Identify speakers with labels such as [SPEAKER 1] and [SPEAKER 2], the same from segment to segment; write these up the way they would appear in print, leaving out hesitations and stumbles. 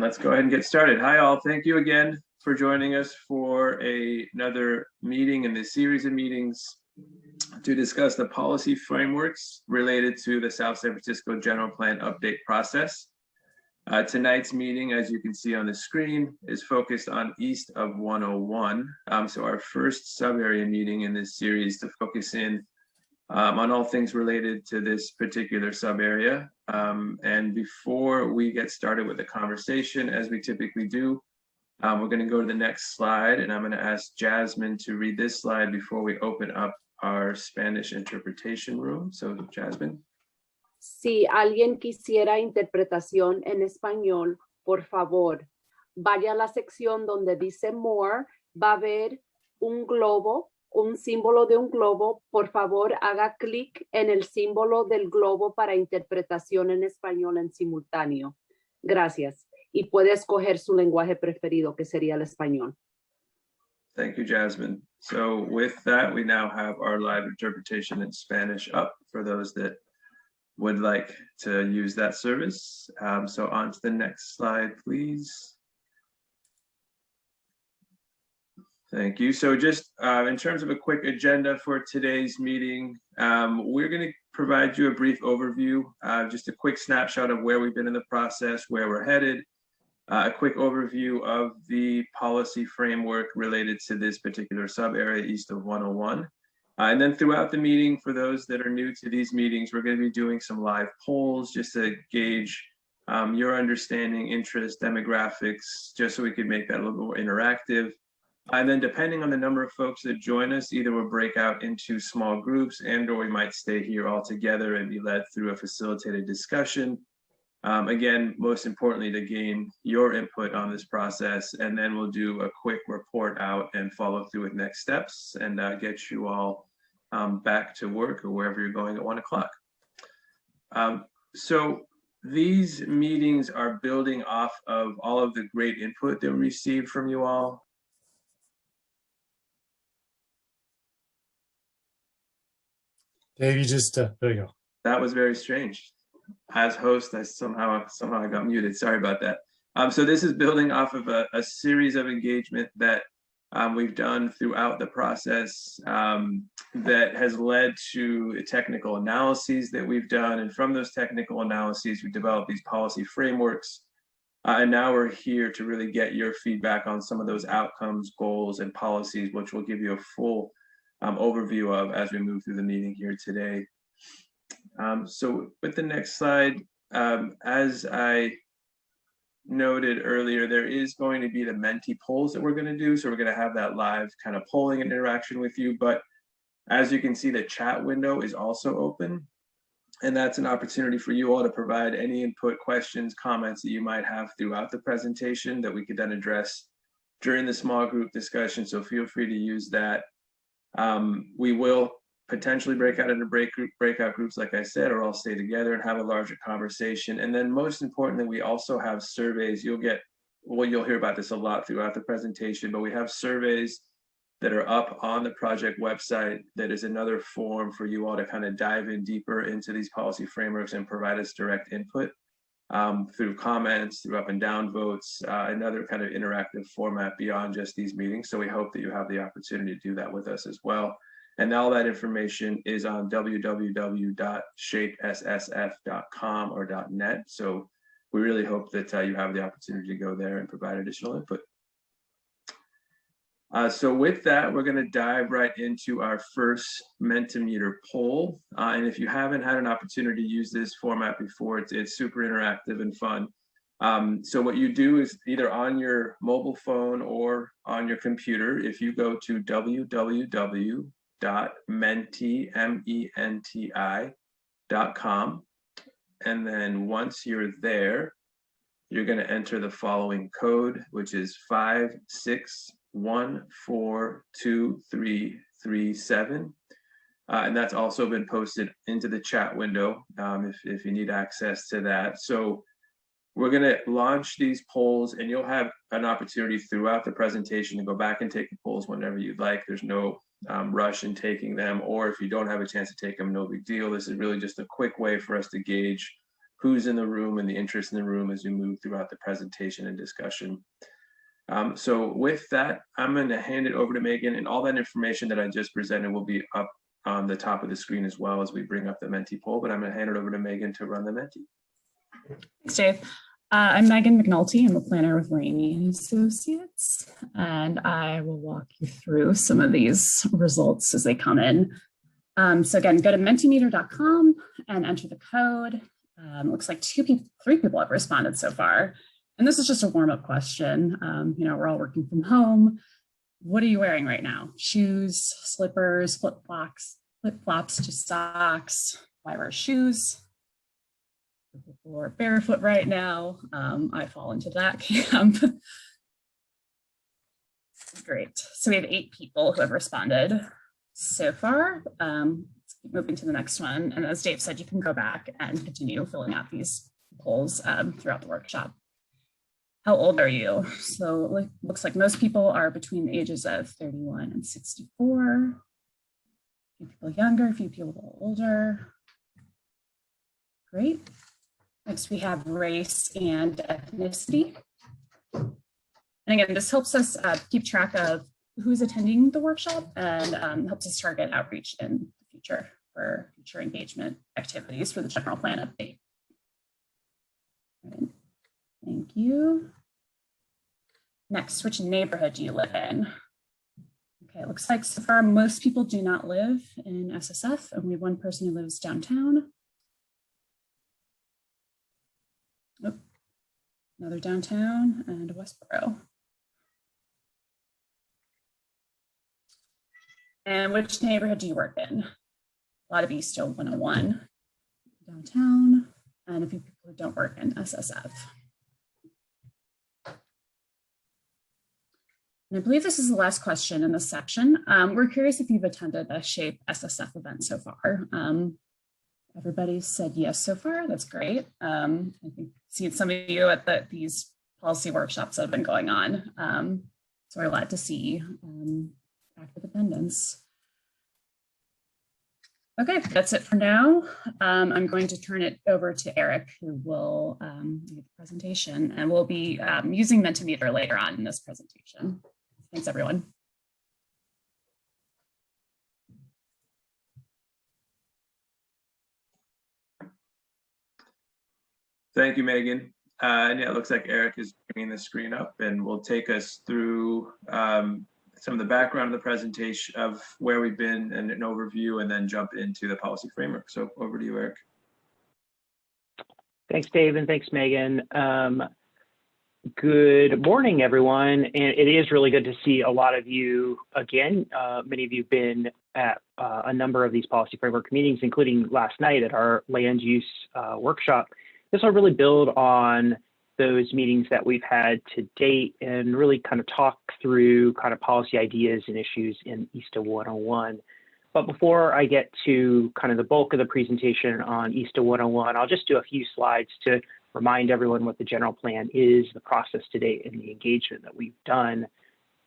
[SPEAKER 1] Let's go ahead and get started. Hi all, thank you again for joining us for another meeting in this series of meetings to discuss the policy frameworks related to the South San Francisco General Plan update process. Tonight's meeting, as you can see on the screen, is focused on east of 101. So our first sub-area meeting in this series to focus in on all things related to this particular sub-area. And before we get started with the conversation, as we typically do, we're going to go to the next slide, and I'm going to ask Jasmine to read this slide before we open up our Spanish interpretation room. So, Jasmine.
[SPEAKER 2] Si alguien quisiera interpretación en español, por favor, vaya a la sección donde dice More, va a ver un globo, un símbolo de un globo. Por favor, haga clic en el símbolo del globo para interpretación en español en simultáneo. Gracias. Y puede escoger su lenguaje preferido, que sería el español.
[SPEAKER 1] Thank you, Jasmine. So with that, we now have our live interpretation in Spanish up for those that would like to use that service. So on to the next slide, please. Thank you. So just in terms of a quick agenda for today's meeting, we're going to provide you a brief overview, just a quick snapshot of where we've been in the process, where we're headed, a quick overview of the policy framework related to this particular sub-area east of 101. And then throughout the meeting, for those that are new to these meetings, we're going to be doing some live polls just to gauge your understanding, interest, demographics, just so we could make that a little more interactive. And then depending on the number of folks that join us, either we'll break out into small groups or we might stay here all together and be led through a facilitated discussion. Again, most importantly, to gain your input on this process, and then we'll do a quick report out and follow through with next steps and get you all back to work or wherever you're going at 1 o'clock. So these meetings are building off of all of the great input that we received from you all.
[SPEAKER 3] Dave, you just, there you go.
[SPEAKER 1] That was very strange. As host, I somehow I got muted. Sorry about that. So this is building off of a series of engagement that we've done throughout the process that has led to technical analyses that we've done. And from those technical analyses, we developed these policy frameworks. And now we're here to really get your feedback on some of those outcomes, goals, and policies, which will give you a full overview of as we move through the meeting here today. So with the next slide, as I noted earlier, there is going to be the Menti polls that we're going to do. So we're going to have that live kind of polling and interaction with you. But as you can see, the chat window is also open. And that's an opportunity for you all to provide any input, questions, comments that you might have throughout the presentation that we could then address during the small group discussion. So feel free to use that. We will potentially break out into breakout groups, like I said, or all stay together and have a larger conversation. And then most importantly, we also have surveys. You'll hear about this a lot throughout the presentation, but we have surveys that are up on the project website. That is another form for you all to kind of dive in deeper into these policy frameworks and provide us direct input through comments, through up and down votes, another kind of interactive format beyond just these meetings. So we hope that you have the opportunity to do that with us as well. And all that information is on www.shapessf.com or .net. So we really hope that you have the opportunity to go there and provide additional input. So with that, we're going to dive right into our first Mentimeter poll. And if you haven't had an opportunity to use this format before, it's super interactive and fun. So what you do is either on your mobile phone or on your computer, if you go to www.menti.com, and then once you're there, you're going to enter the following code, which is 56142337. And that's also been posted into the chat window if you need access to that. So we're going to launch these polls, and you'll have an opportunity throughout the presentation to go back and take the polls whenever you'd like. There's no rush in taking them, or if you don't have a chance to take them, no big deal. This is really just a quick way for us to gauge who's in the room and the interest in the room as we move throughout the presentation and discussion. So with that, I'm going to hand it over to Megan, and all that information that I just presented will be up on the top of the screen as well as we bring up the Menti poll, but I'm going to hand it over to Megan to run the Menti.
[SPEAKER 4] Thanks, Dave. I'm Megan McNulty. I'm a planner with Rainey Associates, and I will walk you through some of these results as they come in. So again, go to mentimeter.com and enter the code. Looks like 3 people have responded so far. And this is just a warm-up question. We're all working from home. What are you wearing right now? Shoes, slippers, flip-flops, just socks. Why wear shoes? People are barefoot right now. I fall into that camp. Great. So we have 8 people who have responded so far. Let's keep moving to the next one. And as Dave said, you can go back and continue filling out these polls throughout the workshop. How old are you? So it looks like most people are between the ages of 31 and 64. A few people younger, a few people older. Great. Next, we have race and ethnicity. And again, this helps us keep track of who's attending the workshop and helps us target outreach in the future for future engagement activities for the general plan update. Right. Thank you. Next, which neighborhood do you live in? Okay, it looks like so far most people do not live in SSF. Only one person who lives downtown. Oh, another downtown and Westboro. And which neighborhood do you work in? A lot of East 101 downtown, and a few people who don't work in SSF. And I believe this is the last question in this section. We're curious if you've attended a Shape SSF event so far. Everybody said yes so far. That's great. I think seen some of you at these policy workshops that have been going on. So we're glad to see active attendance. Okay, that's it for now. I'm going to turn it over to Eric, who will do the presentation, and we'll be using Mentimeter later on in this presentation. Thanks, everyone.
[SPEAKER 1] Thank you, Megan. And yeah, it looks like Eric is bringing the screen up and will take us through some of the background of the presentation of where we've been and an overview, and then jump into the policy framework. So over to you, Eric.
[SPEAKER 5] Thanks, Dave, and thanks, Megan. Good morning, everyone. And it is really good to see a lot of you again. Many of you have been at a number of these policy framework meetings, including last night at our land use workshop. This will really build on those meetings that we've had to date and really kind of talk through kind of policy ideas and issues in EASTA 101. But before I get to kind of the bulk of the presentation on EASTA 101, I'll just do a few slides to remind everyone what the general plan is, the process to date, and the engagement that we've done.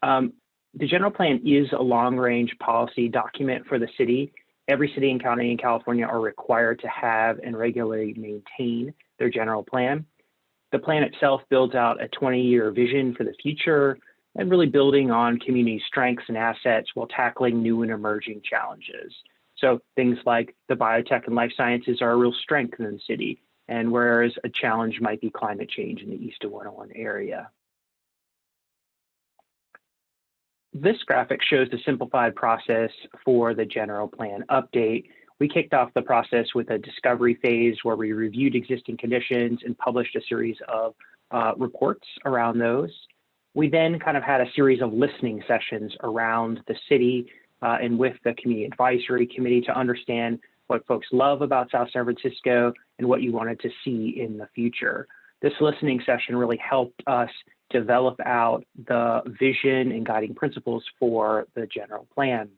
[SPEAKER 5] The general plan is a long-range policy document for the city. Every city and county in California are required to have and regularly maintain their general plan. The plan itself builds out a 20-year vision for the future and really building on community strengths and assets while tackling new and emerging challenges. So things like the biotech and life sciences are a real strength in the city, and whereas a challenge might be climate change in the EASTA 101 area. This graphic shows the simplified process for the general plan update. We kicked off the process with a discovery phase where we reviewed existing conditions and published a series of reports around those. We then kind of had a series of listening sessions around the city and with the Community Advisory Committee to understand what folks love about South San Francisco and what you wanted to see in the future. This listening session really helped us develop out the vision and guiding principles for the general plan.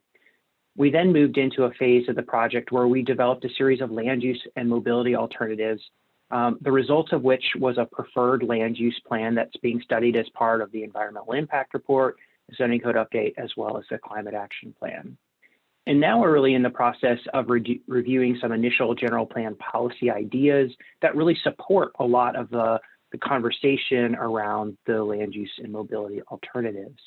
[SPEAKER 5] We then moved into a phase of the project where we developed a series of land use and mobility alternatives, the results of which was a preferred land use plan that's being studied as part of the environmental impact report, the zoning code update, as well as the climate action plan. And now we're really in the process of reviewing some initial general plan policy ideas that really support a lot of the conversation around the land use and mobility alternatives.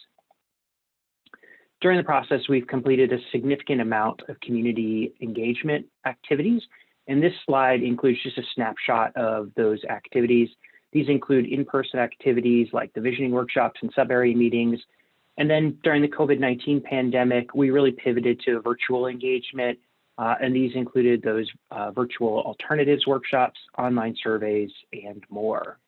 [SPEAKER 5] During the process, we've completed a significant amount of community engagement activities, and this slide includes just a snapshot of those activities. These include in-person activities like the visioning workshops and sub-area meetings. And then during the COVID-19 pandemic, we really pivoted to virtual engagement, and these included those virtual alternatives workshops, online surveys, and more.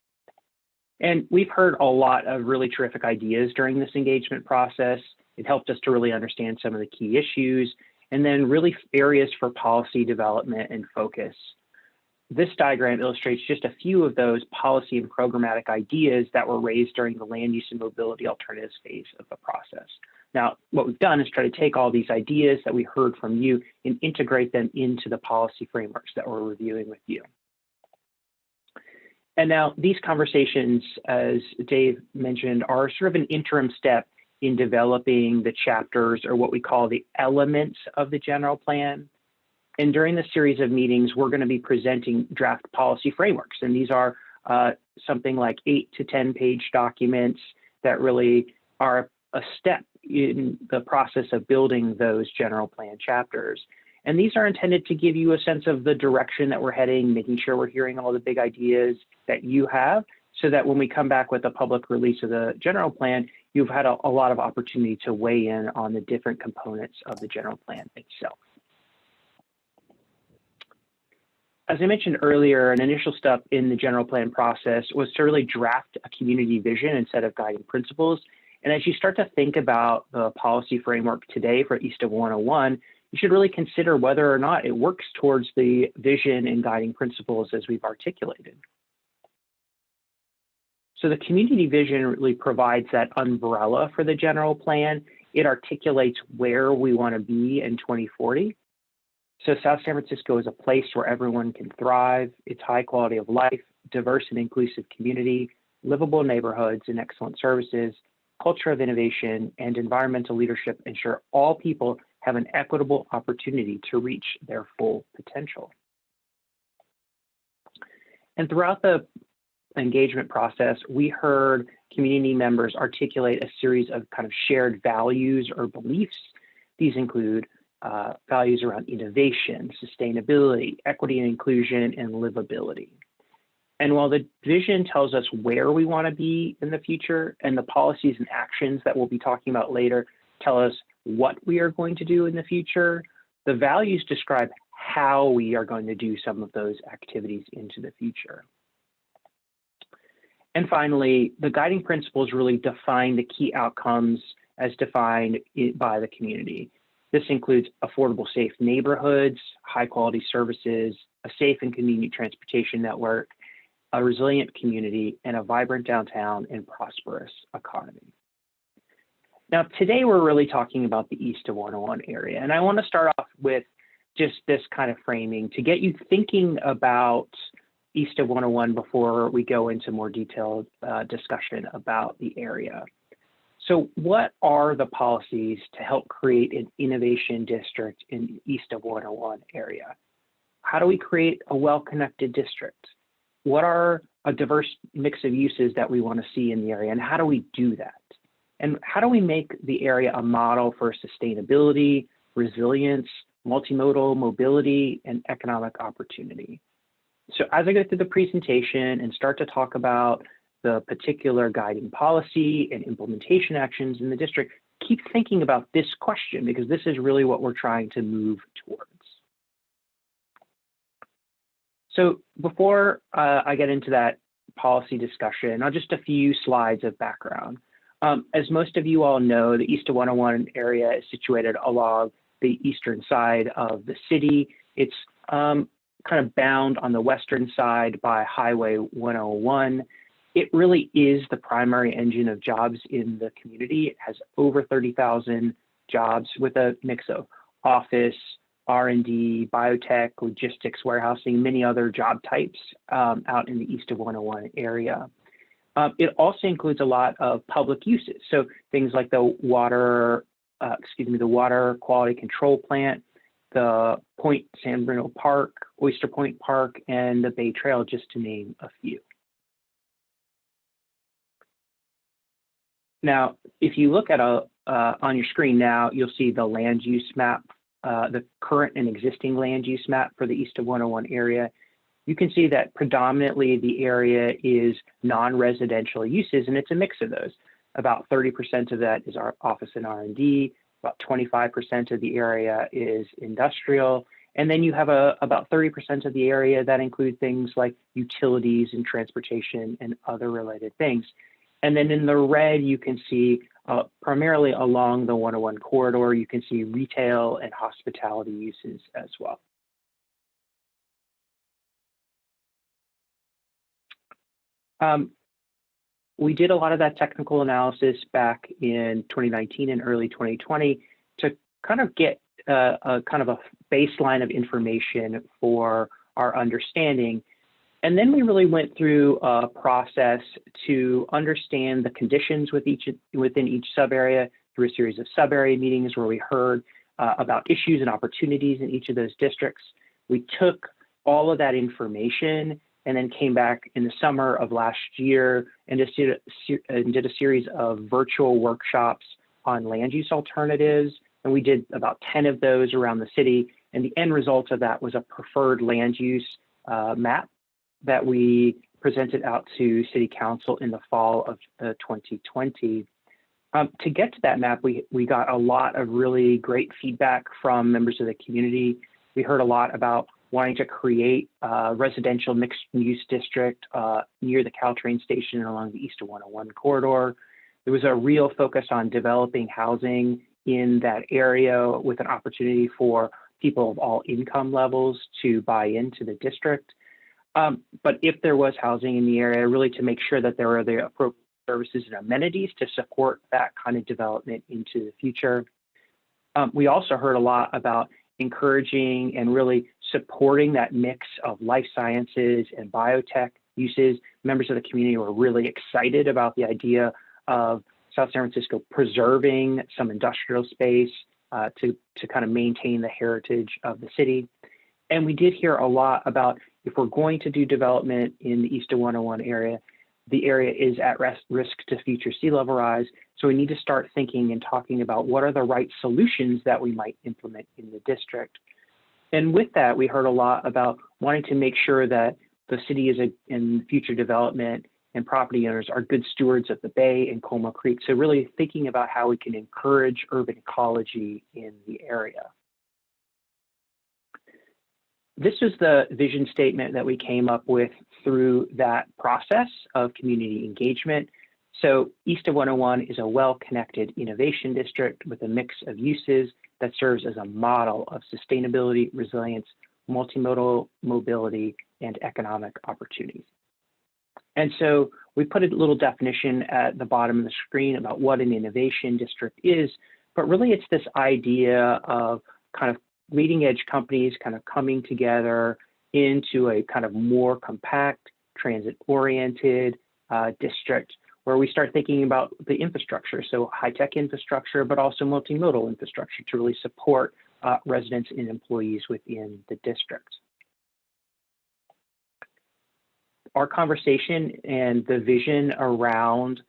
[SPEAKER 5] And we've heard a lot of really terrific ideas during this engagement process. It helped us to really understand some of the key issues, and then really areas for policy development and focus. This diagram illustrates just a few of those policy and programmatic ideas that were raised during the land use and mobility alternatives phase of the process. Now, what we've done is try to take all these ideas that we heard from you and integrate them into the policy frameworks that we're reviewing with you. And now these conversations, as Dave mentioned, are sort of an interim step in developing the chapters, or what we call the elements of the general plan. And during the series of meetings, we're going to be presenting draft policy frameworks. And these are something like 8 to 10 page documents that really are a step in the process of building those general plan chapters. And these are intended to give you a sense of the direction that we're heading, making sure we're hearing all the big ideas that you have, so that when we come back with a public release of the general plan, you've had a lot of opportunity to weigh in on the different components of the general plan itself. As I mentioned earlier, an initial step in the general plan process was to really draft a community vision and set of guiding principles. And as you start to think about the policy framework today for East of 101, you should really consider whether or not it works towards the vision and guiding principles as we've articulated. So the community vision really provides that umbrella for the general plan. It articulates where we want to be in 2040. So South San Francisco is a place where everyone can thrive. It's high quality of life, diverse and inclusive community, livable neighborhoods and excellent services, culture of innovation, and environmental leadership ensure all people have an equitable opportunity to reach their full potential. And throughout the engagement process, we heard community members articulate a series of kind of shared values or beliefs. These include values around innovation, sustainability, equity and inclusion, and livability. And while the vision tells us where we want to be in the future, and the policies and actions that we'll be talking about later tell us what we are going to do in the future, the values describe how we are going to do some of those activities into the future. And finally, the guiding principles really define the key outcomes as defined by the community. This includes affordable, safe neighborhoods, high quality services, a safe and convenient transportation network, a resilient community, and a vibrant downtown and prosperous economy. Now, today we're really talking about the East of 101 area, and I want to start off with just this kind of framing to get you thinking about East of 101 before we go into more detailed discussion about the area. So what are the policies to help create an innovation district in the East of 101 area? How do we create a well-connected district? What are a diverse mix of uses that we want to see in the area, and how do we do that? And how do we make the area a model for sustainability, resilience, multimodal mobility, and economic opportunity? So as I go through the presentation and start to talk about the particular guiding policy and implementation actions in the district, keep thinking about this question, because this is really what we're trying to move towards. So before I get into that policy discussion, just a few slides of background. As most of you all know, the East of 101 area is situated along the eastern side of the city. It's kind of bound on the western side by Highway 101. It really is the primary engine of jobs in the community. It has over 30,000 jobs with a mix of office, R&D, biotech, logistics, warehousing, many other job types out in the East of 101 area. It also includes a lot of public uses. So things like the water the water quality control plant, the Point San Bruno Park, Oyster Point Park, and the Bay Trail, just to name a few. Now, if you look at on your screen now, you'll see the land use map, the current and existing land use map for the East of 101 area. You can see that predominantly the area is non-residential uses, and it's a mix of those. About 30% of that is our office and R&D, about 25% of the area is industrial, and then you have about 30% of the area that include things like utilities and transportation and other related things. And then in the red, you can see primarily along the 101 corridor, you can see retail and hospitality uses as well. We did a lot of that technical analysis back in 2019 and early 2020 to kind of get a kind of a baseline of information for our understanding. And then we really went through a process to understand the conditions within each sub-area through a series of sub-area meetings where we heard about issues and opportunities in each of those districts. We took all of that information and then came back in the summer of last year and just did a series of virtual workshops on land use alternatives. And we did about 10 of those around the city. And the end result of that was a preferred land use map that we presented out to City Council in the fall of 2020. To get to that map, we got a lot of really great feedback from members of the community. We heard a lot about wanting to create a residential mixed-use district near the Caltrain station and along the East of 101 corridor. There was a real focus on developing housing in that area with an opportunity for people of all income levels to buy into the district. But if there was housing in the area, really to make sure that there were the appropriate services and amenities to support that kind of development into the future. We also heard a lot about encouraging and really supporting that mix of life sciences and biotech uses. Members of the community were really excited about the idea of South San Francisco preserving some industrial space to kind of maintain the heritage of the city. And we did hear a lot about if we're going to do development in the East of 101 area, the area is at risk to future sea level rise. So we need to start thinking and talking about what are the right solutions that we might implement in the district. And with that, we heard a lot about wanting to make sure that the city is in future development and property owners are good stewards of the Bay and Como Creek. So really thinking about how we can encourage urban ecology in the area. This is the vision statement that we came up with through that process of community engagement. So East of 101 is a well-connected innovation district with a mix of uses that serves as a model of sustainability, resilience, multimodal mobility, and economic opportunities. And so we put a little definition at the bottom of the screen about what an innovation district is, but really it's this idea of kind of leading edge companies kind of coming together into a kind of more compact, transit-oriented district where we start thinking about the infrastructure, so high-tech infrastructure, but also multimodal infrastructure to really support residents and employees within the district. Our conversation and the vision around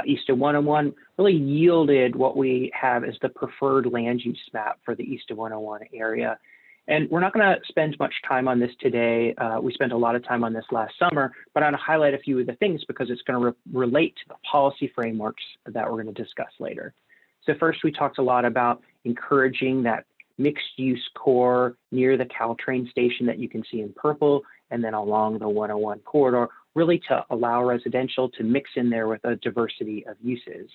[SPEAKER 5] East of 101 really yielded what we have as the preferred land use map for the East of 101 area. And we're not going to spend much time on this today. We spent a lot of time on this last summer, but I want to highlight a few of the things because it's going to relate to the policy frameworks that we're going to discuss later. So first, we talked a lot about encouraging that mixed use core near the Caltrain station that you can see in purple, and then along the 101 corridor, really to allow residential to mix in there with a diversity of uses.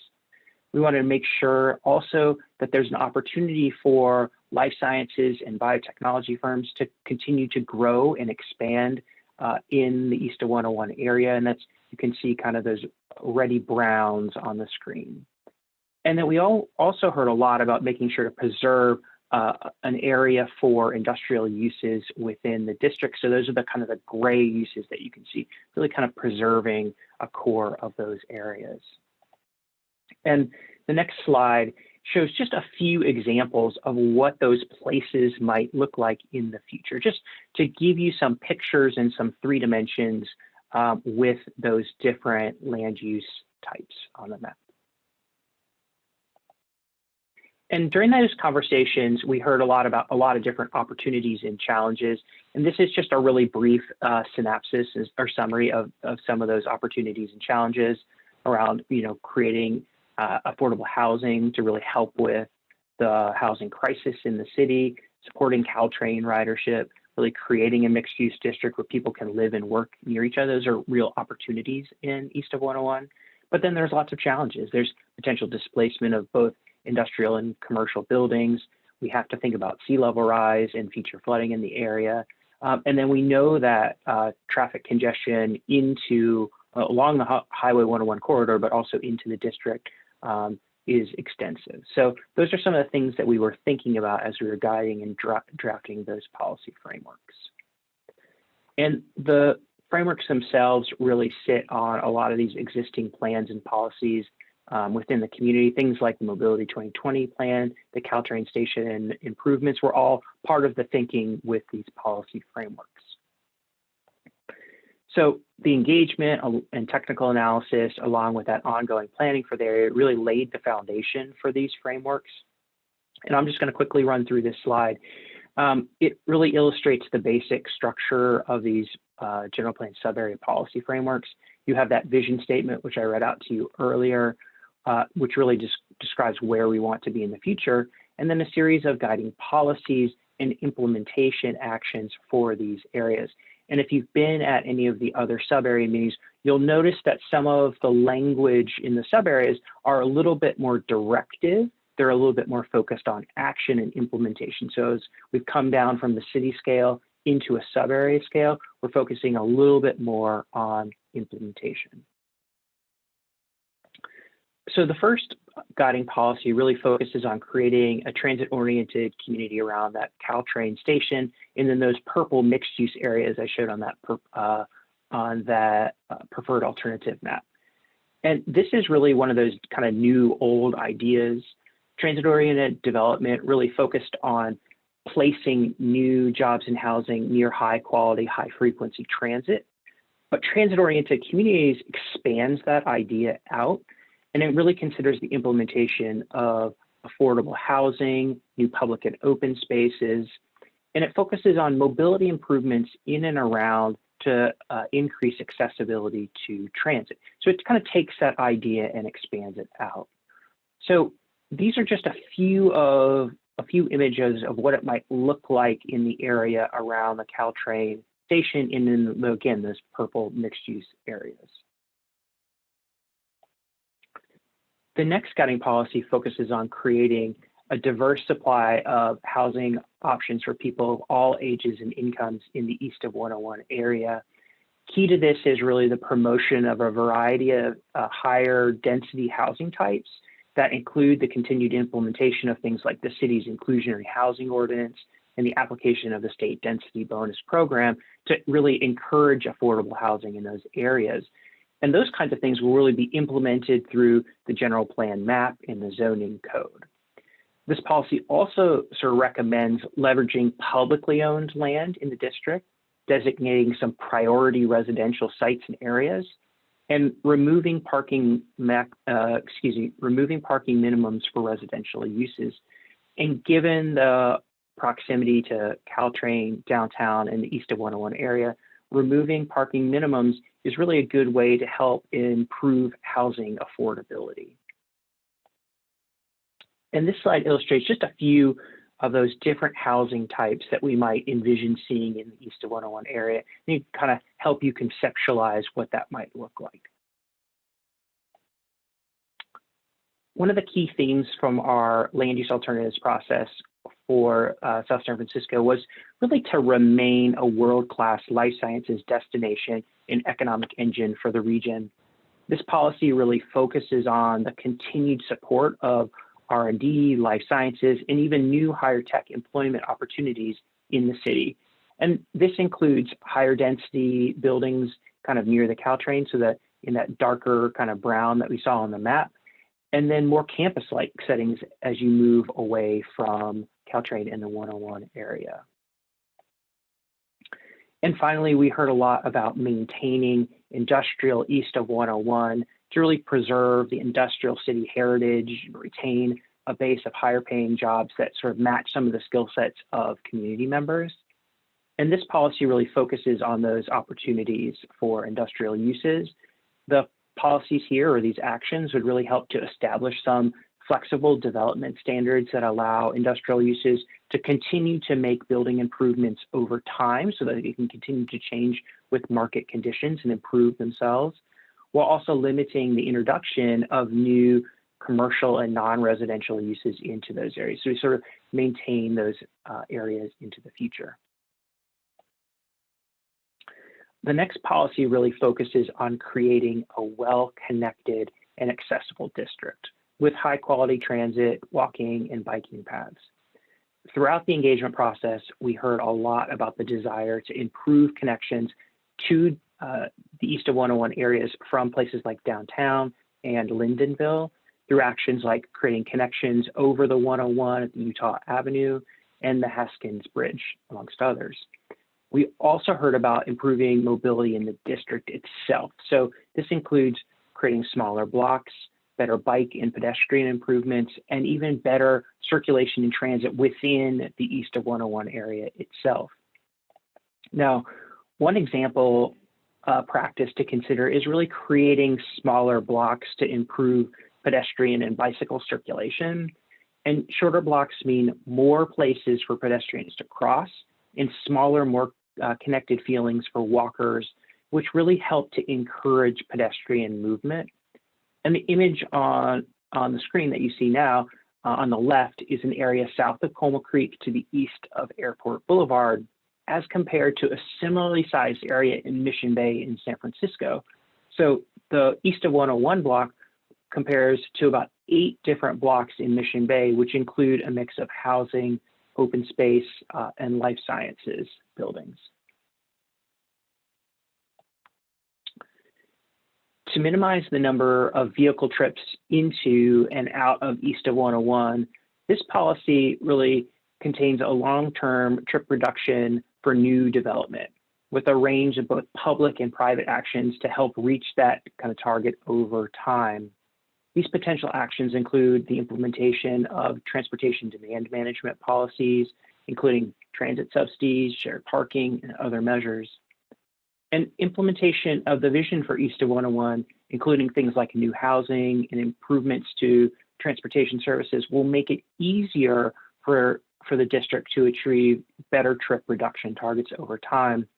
[SPEAKER 5] We want to make sure also that there's an opportunity for life sciences and biotechnology firms to continue to grow and expand in the East of 101 area. And that's, you can see kind of those reddy browns on the screen. And then we also heard a lot about making sure to preserve an area for industrial uses within the district. So those are the kind of the gray uses that you can see, really kind of preserving a core of those areas. And the next slide shows just a few examples of what those places might look like in the future, just to give you some pictures and some 3 dimensions with those different land use types on the map. And during those conversations, we heard a lot about a lot of different opportunities and challenges. And this is just a really brief synopsis or summary of some of those opportunities and challenges around, creating affordable housing to really help with the housing crisis in the city, supporting Caltrain ridership, really creating a mixed-use district where people can live and work near each other. Those are real opportunities in East of 101. But then there's lots of challenges. There's potential displacement of both industrial and commercial buildings. We have to think about sea level rise and future flooding in the area. And then we know that traffic congestion along the Highway 101 corridor, but also into the district is extensive. So those are some of the things that we were thinking about as we were guiding and drafting those policy frameworks. And the frameworks themselves really sit on a lot of these existing plans and policies within the community. Things like the Mobility 2020 plan, the Caltrain station improvements were all part of the thinking with these policy frameworks. So the engagement and technical analysis, along with that ongoing planning for the area, really laid the foundation for these frameworks. And I'm just going to quickly run through this slide. It really illustrates the basic structure of these general plan sub-area policy frameworks. You have that vision statement, which I read out to you earlier, which really just describes where we want to be in the future, and then a series of guiding policies and implementation actions for these areas. And if you've been at any of the other sub-area meetings, you'll notice that some of the language in the sub-areas are a little bit more directive. They're a little bit more focused on action and implementation. So as we've come down from the city scale into a sub-area scale, we're focusing a little bit more on implementation. So the first guiding policy really focuses on creating a transit-oriented community around that Caltrain station, and then those purple mixed-use areas I showed on that preferred alternative map. And this is really one of those kind of new old ideas. Transit-oriented development really focused on placing new jobs and housing near high-quality, high-frequency transit. But transit-oriented communities expands that idea out, and it really considers the implementation of affordable housing, new public and open spaces, and it focuses on mobility improvements in and around to increase accessibility to transit. So it kind of takes that idea and expands it out. So these are just a few images of what it might look like in the area around the Caltrain station, and then again, those purple mixed-use areas. The next guiding policy focuses on creating a diverse supply of housing options for people of all ages and incomes in the East of 101 area. Key to this is really the promotion of a variety of higher density housing types that include the continued implementation of things like the city's inclusionary housing ordinance and the application of the state density bonus program to really encourage affordable housing in those areas. And those kinds of things will really be implemented through the general plan map and the zoning code. This policy also sort of recommends leveraging publicly owned land in the district, designating some priority residential sites and areas, and removing parking minimums for residential uses. And given the proximity to Caltrain downtown and the East of 101 area, removing parking minimums is really a good way to help improve housing affordability. And this slide illustrates just a few of those different housing types that we might envision seeing in the East of 101 area. And it kind of help you conceptualize what that might look like. One of the key themes from our land use alternatives process for South San Francisco was really to remain a world-class life sciences destination and economic engine for the region. This policy really focuses on the continued support of R&D, life sciences, and even new higher tech employment opportunities in the city. And this includes higher density buildings kind of near the Caltrain, so that in that darker kind of brown that we saw on the map, and then more campus-like settings as you move away from Caltrain in the 101 area. And finally, we heard a lot about maintaining industrial east of 101 to really preserve the industrial city heritage, retain a base of higher paying jobs that sort of match some of the skill sets of community members. And this policy really focuses on those opportunities for industrial uses. The policies here, or these actions, would really help to establish some flexible development standards that allow industrial uses to continue to make building improvements over time so that they can continue to change with market conditions and improve themselves, while also limiting the introduction of new commercial and non-residential uses into those areas. So we sort of maintain those areas into the future. The next policy really focuses on creating a well-connected and accessible district with high-quality transit, walking, and biking paths. Throughout the engagement process, we heard a lot about the desire to improve connections to the east of 101 areas from places like downtown and Lindenville through actions like creating connections over the 101 at the Utah Avenue and the Haskins Bridge, amongst others. We also heard about improving mobility in the district itself. So this includes creating smaller blocks, better bike and pedestrian improvements, and even better circulation and transit within the east of 101 area itself. Now, one example practice to consider is really creating smaller blocks to improve pedestrian and bicycle circulation. And shorter blocks mean more places for pedestrians to cross and smaller, more connected feelings for walkers, which really help to encourage pedestrian movement. And the image on the screen that you see now on the left is an area south of Colma Creek to the east of Airport Boulevard, as compared to a similarly sized area in Mission Bay in San Francisco. So the east of 101 block compares to about 8 different blocks in Mission Bay, which include a mix of housing, open space, and life sciences buildings. To minimize the number of vehicle trips into and out of east of 101, this policy really contains a long-term trip reduction for new development with a range of both public and private actions to help reach that kind of target over time. These potential actions include the implementation of transportation demand management policies, including transit subsidies, shared parking, and other measures. And implementation of the vision for East of 101, including things like new housing and improvements to transportation services, will make it easier for the district to achieve better trip reduction targets over time.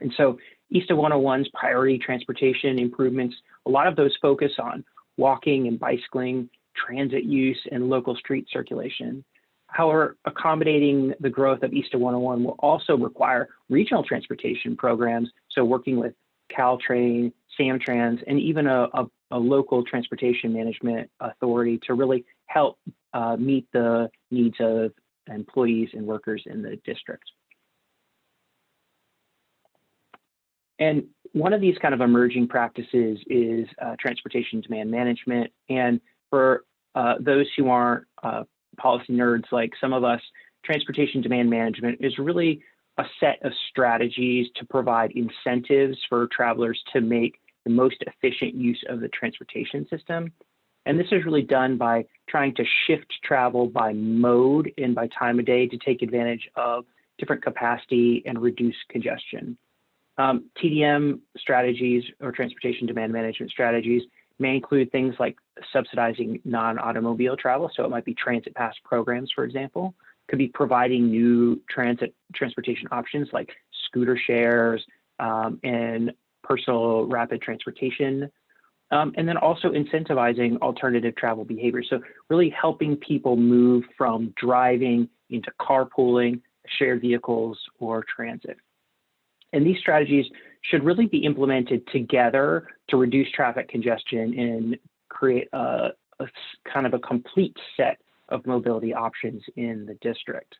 [SPEAKER 5] And so East of 101's priority transportation improvements, a lot of those focus on walking and bicycling, transit use, and local street circulation. However, accommodating the growth of East of 101 will also require regional transportation programs, so working with Caltrain, Samtrans, and even a local transportation management authority to really help meet the needs of employees and workers in the district. And one of these kind of emerging practices is transportation demand management. And for those who aren't policy nerds like some of us, transportation demand management is really a set of strategies to provide incentives for travelers to make the most efficient use of the transportation system. And this is really done by trying to shift travel by mode and by time of day to take advantage of different capacity and reduce congestion. TDM strategies, or transportation demand management strategies, may include things like subsidizing non-automobile travel. So it might be transit pass programs, for example. Could be providing new transportation options like scooter shares and personal rapid transportation. And then also incentivizing alternative travel behavior. So really helping people move from driving into carpooling, shared vehicles, or transit. And these strategies should really be implemented together to reduce traffic congestion and create a kind of a complete set of mobility options in the district.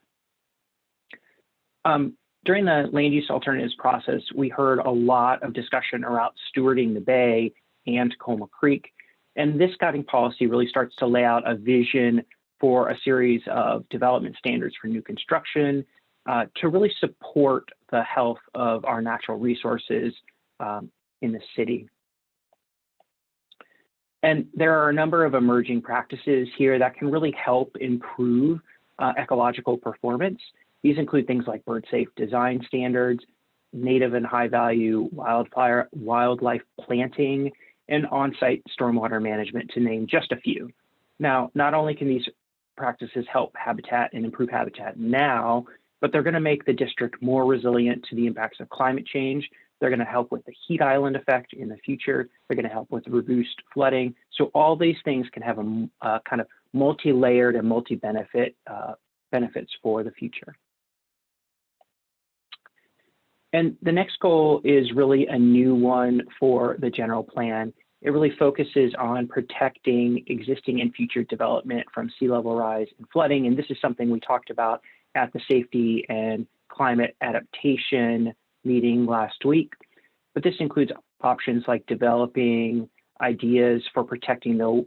[SPEAKER 5] During the land use alternatives process, we heard a lot of discussion around stewarding the bay and Colma Creek. And this guiding policy really starts to lay out a vision for a series of development standards for new construction to really support the health of our natural resources in the city. And there are a number of emerging practices here that can really help improve ecological performance. These include things like bird-safe design standards, native and high-value wildlife planting, and on-site stormwater management, to name just a few. Now, not only can these practices help habitat and improve habitat now, but they're going to make the district more resilient to the impacts of climate change. They're going to help with the heat island effect in the future. They're going to help with reduced flooding. So all these things can have a kind of multi-layered and multi-benefit benefits for the future. And the next goal is really a new one for the general plan. It really focuses on protecting existing and future development from sea level rise and flooding. And this is something we talked about at the Safety and Climate Adaptation meeting last week. But this includes options like developing ideas for protecting the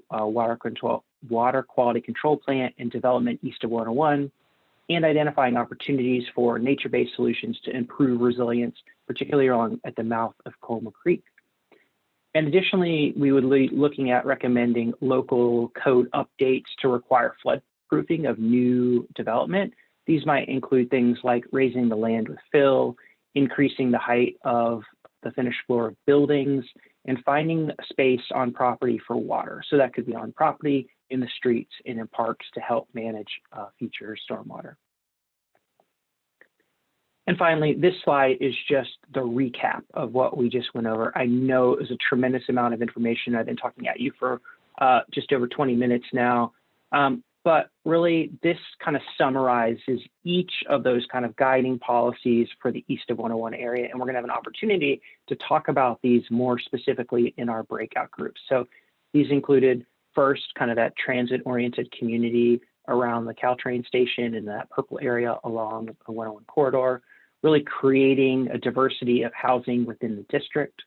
[SPEAKER 5] water quality control plant and development east of 101, and identifying opportunities for nature-based solutions to improve resilience, particularly along at the mouth of Colma Creek. And additionally, we would be looking at recommending local code updates to require floodproofing of new development. These might include things like raising the land with fill, increasing the height of the finished floor of buildings, and finding space on property for water. So that could be on property, in the streets, and in parks to help manage future stormwater. And finally, this slide is just the recap of what we just went over. I know it was a tremendous amount of information. I've been talking at you for just over 20 minutes now. But really, this kind of summarizes each of those kind of guiding policies for the East of 101 area. And we're going to have an opportunity to talk about these more specifically in our breakout groups. So these included first, kind of that transit-oriented community around the Caltrain station in that purple area along the 101 corridor, really creating a diversity of housing within the district,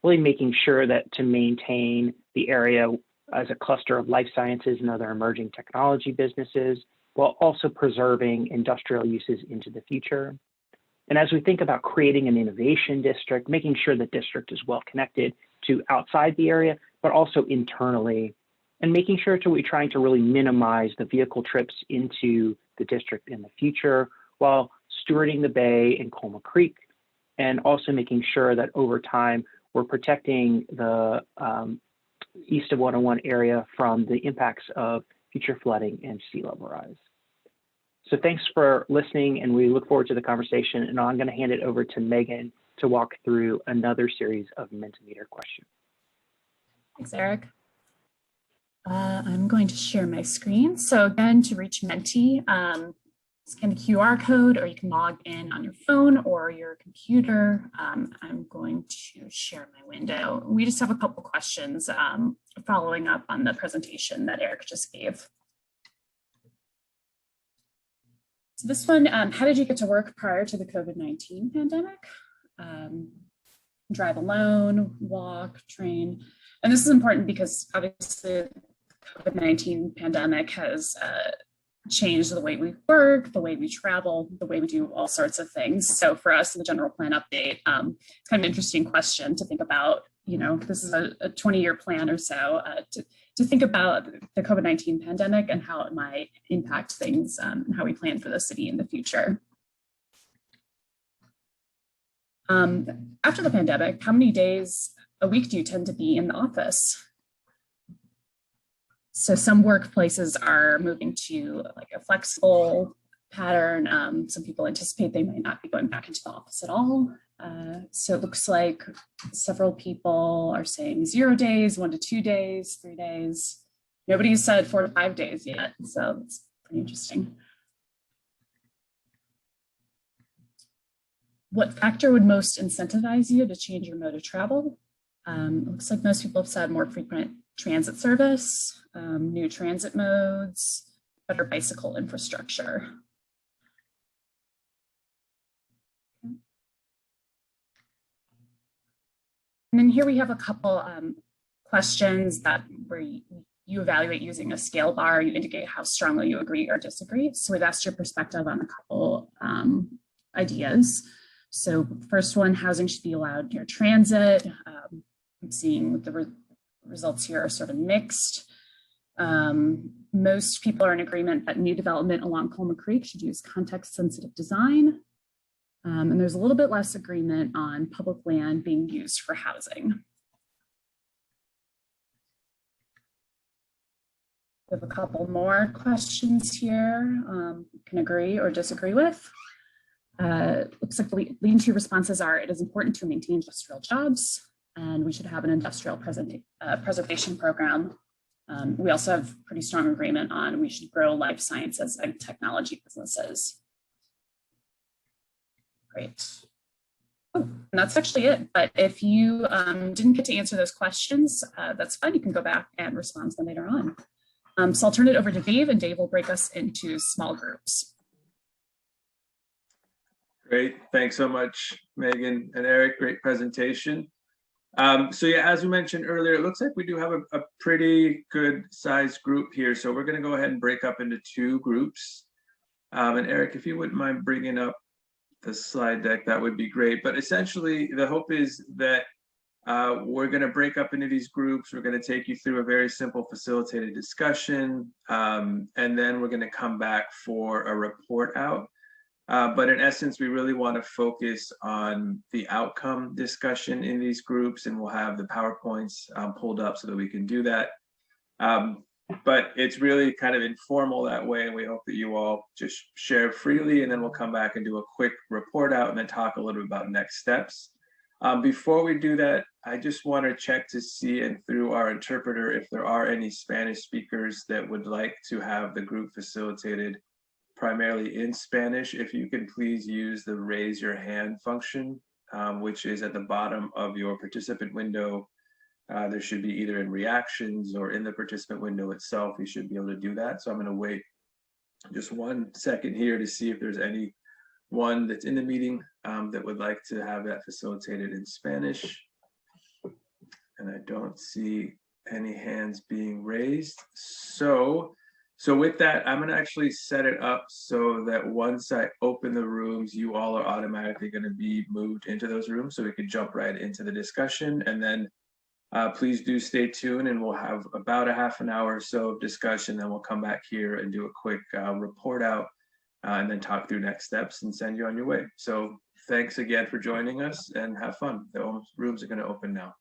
[SPEAKER 5] really making sure that to maintain the area as a cluster of life sciences and other emerging technology businesses, while also preserving industrial uses into the future. And as we think about creating an innovation district, making sure the district is well connected to outside the area, but also internally, and making sure we're trying to really minimize the vehicle trips into the district in the future, while stewarding the bay and Colma Creek, and also making sure that over time, we're protecting the East of 101 area from the impacts of future flooding and sea level rise. So thanks for listening, and we look forward to the conversation. And I'm going to hand it over to Megan to walk through another series of Mentimeter questions.
[SPEAKER 4] Thanks, Eric. I'm going to share my screen. So again, to reach Menti, scan the QR code, or you can log in on your phone or your computer. I'm going to share my window. We just have a couple questions following up on the presentation that Eric just gave. So this one, how did you get to work prior to the COVID-19 pandemic? Drive alone, walk, train. And this is important because obviously the COVID-19 pandemic has change the way we work, the way we travel, the way we do all sorts of things. So for us in the general plan update, it's kind of an interesting question to think about. You know, this is a 20-year plan or so to think about the COVID-19 pandemic and how it might impact things and how we plan for the city in the future. After the pandemic, how many days a week do you tend to be in the office? So some workplaces are moving to like a flexible pattern. Some people anticipate they might not be going back into the office at all. So it looks like several people are saying 0 days, 1 to 2 days, 3 days. Nobody's said 4 to 5 days yet. So it's pretty interesting. What factor would most incentivize you to change your mode of travel? It looks like most people have said more frequent transit service, new transit modes, better bicycle infrastructure. And then here we have a couple questions where you evaluate using a scale bar, you indicate how strongly you agree or disagree. So we've asked your perspective on a couple ideas. So first one, housing should be allowed near transit. I'm seeing the results here are sort of mixed. Most people are in agreement that new development along Colma Creek should use context-sensitive design. And there's a little bit less agreement on public land being used for housing. We have a couple more questions here you can agree or disagree with. Looks like the lean-to responses are, it is important to maintain industrial jobs, and we should have an industrial preservation program. We also have pretty strong agreement on we should grow life sciences and technology businesses. Great. Oh, and that's actually it. But if you didn't get to answer those questions, that's fine. You can go back and respond to them later on. So I'll turn it over to Dave, and Dave will break us into small groups.
[SPEAKER 1] Great. Thanks so much, Megan and Eric. Great presentation. So yeah, as we mentioned earlier, it looks like we do have a pretty good sized group here. So we're going to go ahead and break up into 2 groups. And Eric, if you wouldn't mind bringing up the slide deck, that would be great. But essentially, the hope is that we're going to break up into these groups. We're going to take you through a very simple facilitated discussion, and then we're going to come back for a report out. But in essence, we really want to focus on the outcome discussion in these groups, and we'll have the PowerPoints pulled up so that we can do that. But it's really kind of informal that way, and we hope that you all just share freely, and then we'll come back and do a quick report out and then talk a little bit about next steps. Before we do that, I just want to check to see, and through our interpreter, if there are any Spanish speakers that would like to have the group facilitated primarily in Spanish. If you can please use the raise your hand function, which is at the bottom of your participant window. There should be either in reactions or in the participant window itself. You should be able to do that. So I'm going to wait just 1 second here to see if there's anyone that's in the meeting that would like to have that facilitated in Spanish. And I don't see any hands being raised. So with that, I'm going to actually set it up so that once I open the rooms, you all are automatically going to be moved into those rooms so we can jump right into the discussion. And then please do stay tuned, and we'll have about a half an hour or so of discussion. Then we'll come back here and do a quick report out and then talk through next steps and send you on your way. So thanks again for joining us, and have fun. The rooms are going to open now.